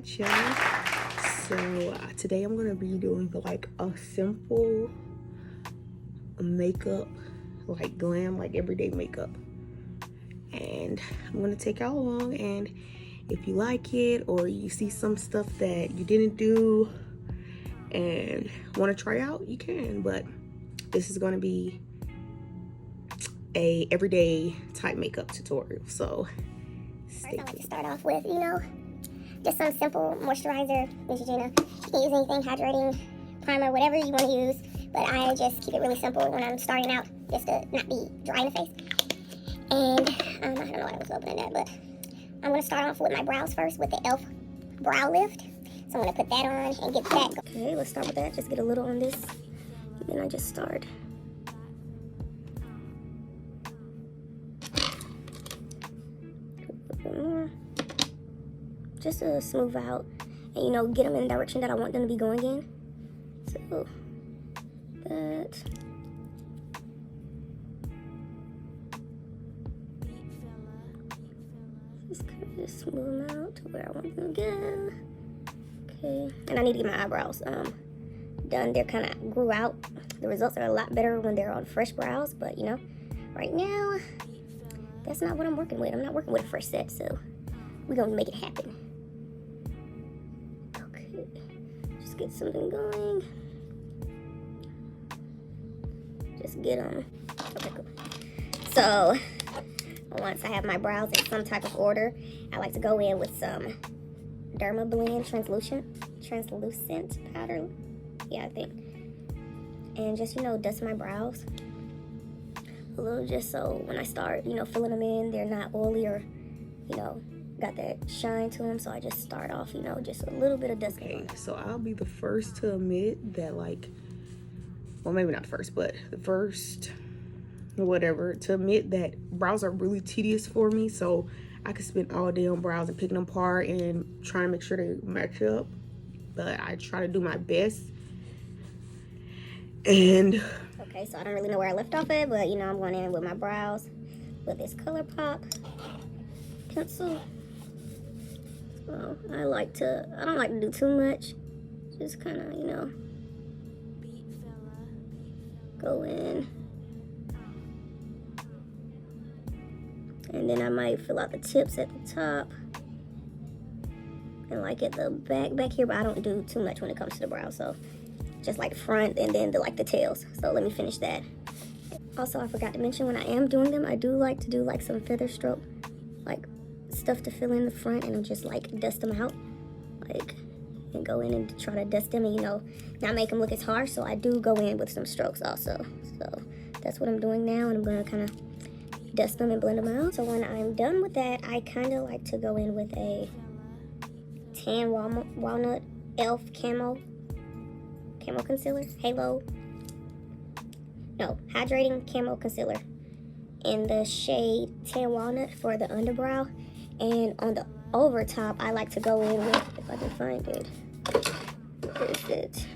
much, y'all. So today I'm gonna be doing like a simple makeup, like glam, like everyday makeup, and I'm gonna take y'all along, and if you like it or you see some stuff that you didn't do and want to try out, you can. But this is going to be a everyday type makeup tutorial, so stay tuned. I like to start off with, just some simple moisturizer, Neutrogena. You can use anything, hydrating, primer, whatever you want to use, but I just keep it really simple when I'm starting out, just to not be dry in the face. And I don't know why I was opening that, but I'm going to start off with my brows first with the e.l.f. Brow Lift. So I'm going to put that on and get that. Okay, let's start with that. Just get a little on this, and then I just start. A bit more. Just to smooth out and, get them in the direction that I want them to be going in. So, that. Just kind of smooth them out to where I want them to go. Okay, and I need to get my eyebrows done. They're kind of grew out. The results are a lot better when they're on fresh brows, but right now, that's not what I'm working with. I'm not working with a fresh set, so we're gonna make it happen. Okay, just get something going. Just get them. Okay, cool. So, once I have my brows in some type of order, I like to go in with some Derma Blend translucent powder. Yeah, I think. And just, dust my brows a little, just so when I start, filling them in, they're not oily or, got that shine to them. So I just start off, just a little bit of dust. Okay, so I'll be the first to admit that, well, maybe not first, but the first, whatever, to admit that brows are really tedious for me. So I could spend all day on brows and picking them apart and trying to make sure they match up. But I try to do my best. And okay, so I don't really know where I left off at, but I'm going in with my brows with this ColourPop pencil. So I don't like to do too much. Just kind of, go in. And then I might fill out the tips at the top. And at the back here, but I don't do too much when it comes to the brows. So just like front and then the tails. So let me finish that. Also, I forgot to mention, when I am doing them, I do like to do some feather stroke, stuff to fill in the front, and just dust them out, and go in and try to dust them and not make them look as harsh. So I do go in with some strokes also. So that's what I'm doing now, and I'm gonna kind of dust them and blend them out. So when I'm done with that, I kind of like to go in with a tan walnut e.l.f. camo concealer, hydrating camo concealer in the shade tan walnut for the underbrow. And on the over top, I like to go in with, if I can find it, where is it?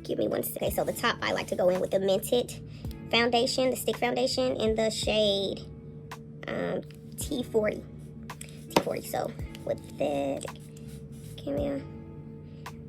Give me one second. Okay, so the top, I like to go in with the Mented foundation, the stick foundation in the shade T40. So with that cameo,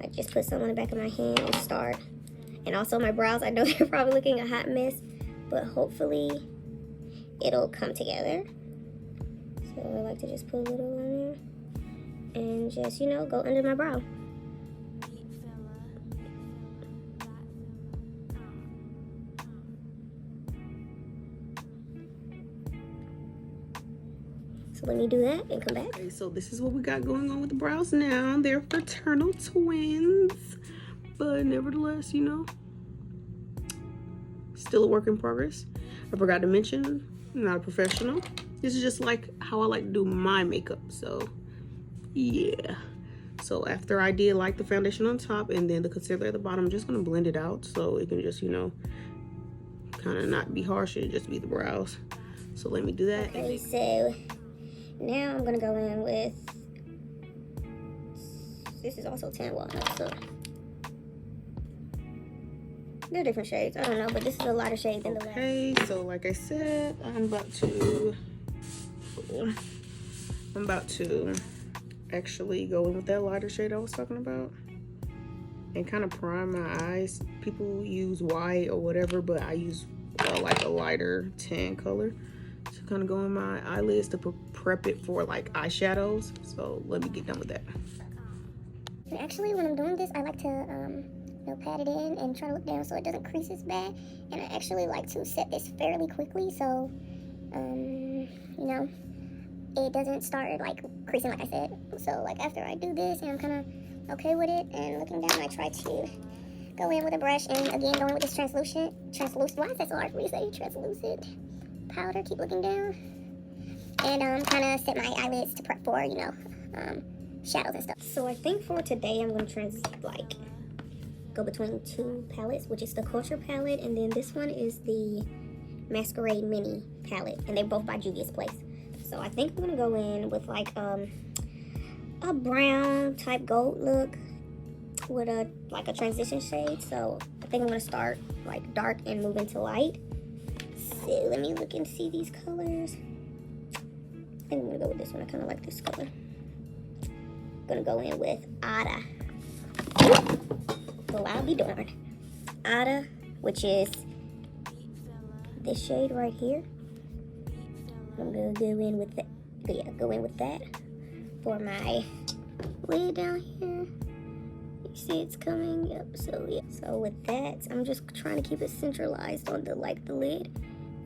I just put some on the back of my hand and start. And also my brows, I know they're probably looking a hot mess, but hopefully it'll come together. So I like to just put a little on there and just, go under my brow. So let me do that and come back. okay, so this is what we got going on with the brows now. They're fraternal twins, but nevertheless, still a work in progress. I forgot to mention, I'm not a professional. This is just how I like to do my makeup. So yeah, so after I did the foundation on top and then the concealer at the bottom, I'm just gonna blend it out so it can just kind of not be harsh and just be the brows. So let me do that. Okay, so now I'm gonna go in with, this is also tan walnut, so they're different shades. I don't know, but this is a lighter shade than the last. Okay, so like I said, I'm about to actually go in with that lighter shade I was talking about and kind of prime my eyes. People use white or whatever, but I use like a lighter tan color to kind of go in my eyelids to prep it for like eyeshadows. So let me get done with that. And actually, when I'm doing this, I like to you know, pat it in and try to look down so it doesn't crease as bad. And I actually like to set this fairly quickly so you know, it doesn't start like creasing like I said. So like after I do this and I'm kind of okay with it and looking down, I try to go in with a brush and again go in with this translucent, why is that so hard for me to say? Translucent powder, keep looking down. And kind of set my eyelids to prep for, you know, shadows and stuff. So I think for today I'm going to go between two palettes, which is the Culture palette, and then this one is the Masquerade Mini palette, and they're both by Juvia's Place. So I think I'm going to go in with like a brown type gold look with a transition shade. So I think I'm going to start like dark and move into light. So let me look and see these colors. I think I'm going to go with this one. I kind of like this color. I'm going to go in with Ada. Well, I'll be darned. Ada, which is this shade right here. I'm going to go in with that. Yeah, go in with that for my lid down here. You see it's coming? Yep, so yeah. So with that, I'm just trying to keep it centralized on the lid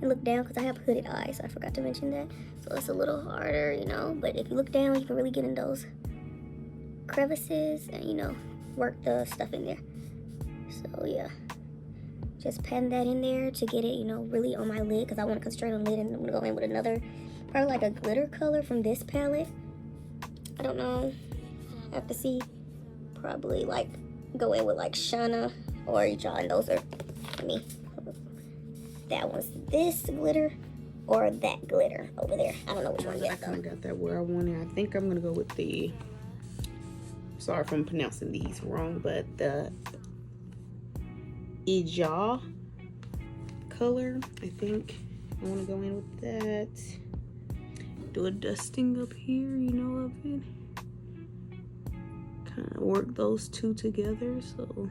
and look down because I have hooded eyes. I forgot to mention that. So it's a little harder, you know, but if you look down, you can really get in those crevices and, you know, work the stuff in there. So yeah, just pen that in there to get it, you know, really on my lid because I want to concentrate on the lid, and I'm going to go in with another, probably like a glitter color from this palette. I don't know. I have to see. Probably like go in with like Shana or John. Those are me. That one's this glitter or that glitter over there. I don't know which one yet. I kind of got that where I wanted. I think I'm going to go with the, sorry if I'm pronouncing these wrong, but the Ija color. I think I want to go in with that. Do a dusting up here, you know, of it. Kind of work those two together. So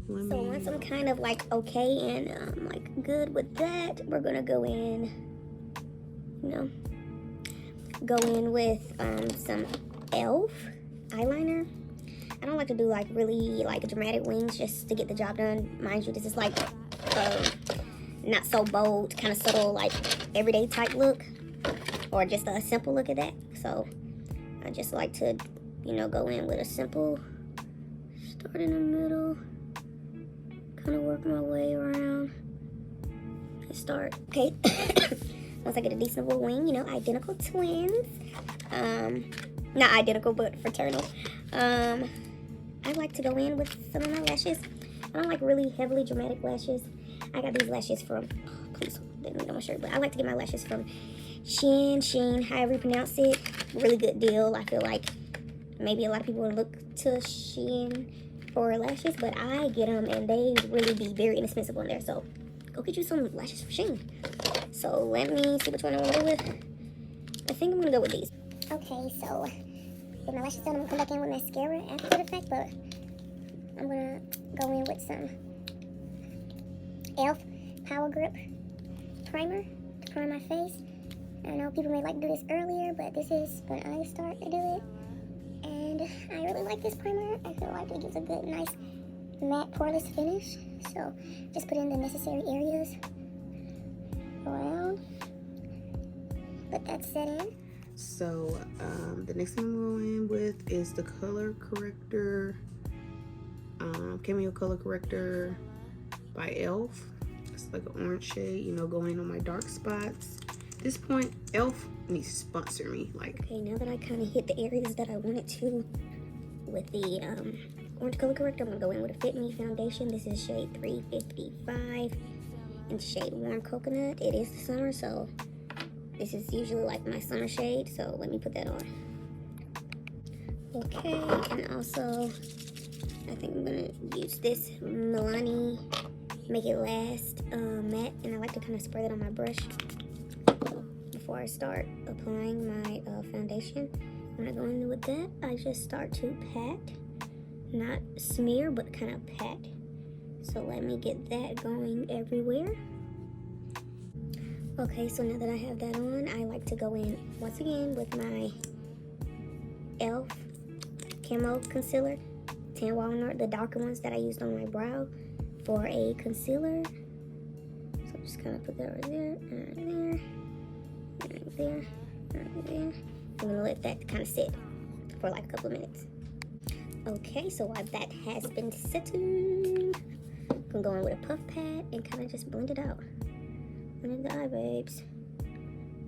once I'm kind of like okay and like good with that, we're gonna go in, you know, go in with some e.l.f. eyeliner. I don't like to do like really like dramatic wings just to get the job done. Mind you, this is like not so bold, kind of subtle, like everyday type look, or just a simple look at that. So I just like to, you know, go in with a simple, start in the middle, kind of work my way around, and start. Okay, once I get a decent little wing, you know, identical twins, not identical, but fraternal. I like to go in with some of my lashes. I don't like really heavily dramatic lashes. I got these lashes from, please, didn't read on my shirt, but I like to get my lashes from Sheen, however you pronounce it. Really good deal. I feel like maybe a lot of people would look to Shein for lashes, but I get them and they really be very inexpensive on there. So go get you some lashes from Shein. So let me see which one I want to go with. I think I'm going to go with these. Okay, so with my lashes done, I'm going to come back in with mascara after the fact, but I'm going to go in with some e.l.f. Power Grip Primer to prime my face. I know people may like to do this earlier, but this is when I start to do it. And I really like this primer. I feel like it gives a good, nice, matte, poreless finish. So just put in the necessary areas around. Let that set in. So the next thing I'm going in with is the color corrector, Cameo Color Corrector by e.l.f. It's like an orange shade, you know, going on my dark spots. At this point, e.l.f. needs to sponsor me. Like, okay, now that I kind of hit the areas that I wanted to with the orange color corrector, I'm gonna go in with a Fit Me foundation. This is shade 355 in shade Warm Coconut. It is the summer, so this is usually like my summer shade, so let me put that on. Okay, and also I think I'm gonna use this Milani Make It Last matte, and I like to kind of spread it on my brush before I start applying my foundation. when I go in with that, I just start to pat, not smear, but kind of pat. So let me get that going everywhere. Okay, so now that I have that on, I like to go in once again with my e.l.f. Camo Concealer, Tan Walnut, the darker ones that I used on my brow for a concealer. So just kind of put that right there, right there, right there, right there. I'm gonna let that kind of sit for like a couple of minutes. Okay, so while that has been sitting, I'm going with a puff pad and kind of just blend it out. Blend the eye, babes.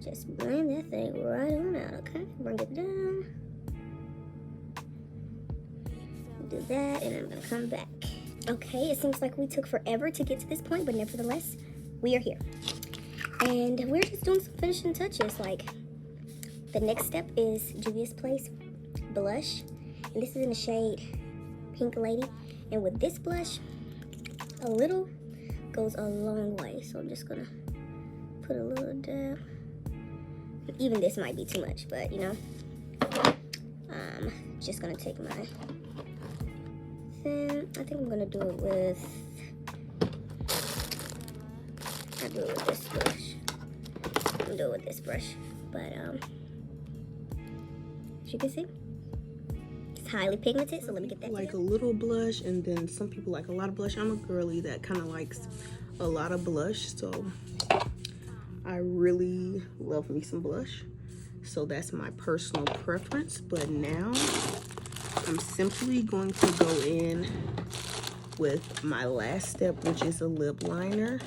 Just blend that thing right on out, okay? Bring it down. Do that, and I'm gonna come back. Okay, it seems like we took forever to get to this point, but nevertheless, we are here. And we're just doing some finishing touches. Like, the next step is Juvia's Place blush. And this is in the shade Pink Lady. And with this blush, a little goes a long way. So I'm just gonna put a little dab. Even this might be too much, but you know, just gonna take my thin. I think I'm gonna do it with. I'll do it with this brush. I'm gonna do it with this brush, but as you can see, it's highly pigmented. So let me get that. Like a little blush, and then some people like a lot of blush. I'm a girly that kind of likes a lot of blush, so I really love me some blush. So that's my personal preference. But now I'm simply going to go in with my last step, which is a lip liner.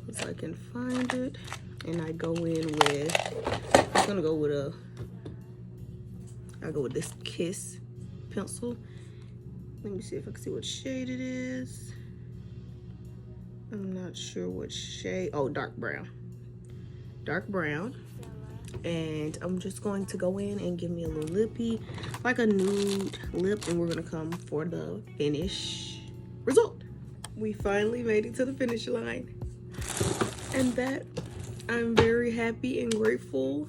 If I can find it. And I go in with, I'm gonna go with I go with this Kiss pencil. Let me see if I can see what shade it is. I'm not sure what shade. Oh, dark brown. Dark brown. And I'm just going to go in and give me a little lippy, like a nude lip, and we're gonna come for the finish result. We finally made it to the finish line. And that, I'm very happy and grateful.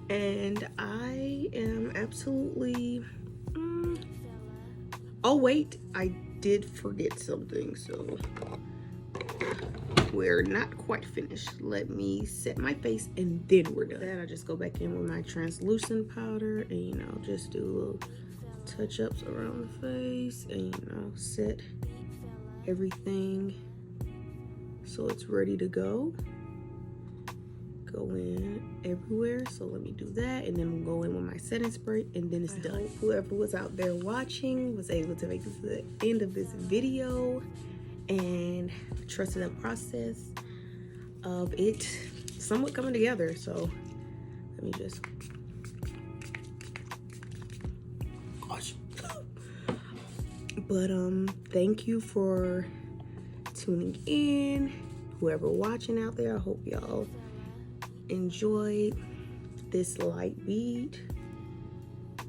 And I am absolutely, oh wait, I did forget something, so we're not quite finished. Let me set my face and then we're done. Then I just go back in with my translucent powder and, you know, just do little touch-ups around the face and, you know, set everything so it's ready to go. Go in everywhere, so let me do that, and then we'll go in with my setting spray, and then it's done. Whoever was out there watching was able to make it to the end of this video and trusted the process of it somewhat coming together. So let me just, gosh. But thank you for tuning in. Whoever watching out there, I hope y'all enjoyed this light bead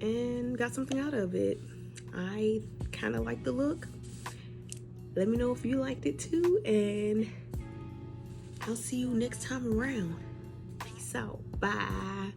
and got something out of it. I kind of like the look. Let me know if you liked it too, and I'll see you next time around. Peace out. Bye.